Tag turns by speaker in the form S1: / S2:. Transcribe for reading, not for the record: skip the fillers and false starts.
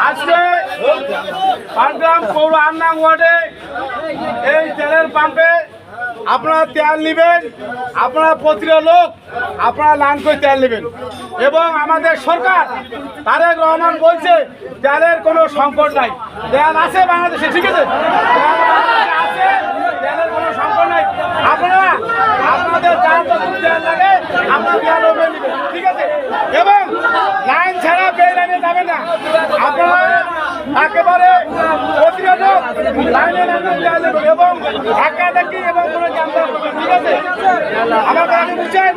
S1: আজকে পাটগ্রাম পৌর ৮ নং ওয়ার্ডে এই তেলের পাম্পে আপনারা তেল নেবেন, আপনারা প্রতিটা লোক আপনারা লাইন করে তেল নেবেন। এবং আমাদের সরকার তারেক রহমান বলছে তেলের কোনো সংকট নাই, তেল আছে বাংলাদেশে, ঠিক আছে, আছে, তেলের কোনো সংকট নাই। আপনারা আপনাদের যার যতটুকু তেল লাগে আপনারা তেল নেবেন, ঠিক আছে। এবং লাইন ছাড়া লাইনে যাবেন না, আপনারা একেবারে প্রতিটা লোক লাইনে তেল নেবেন এবং ধাক্কা ধাক্কি এবং কোনো জানতে, ঠিক আছে। আমার কথা বুঝছেন?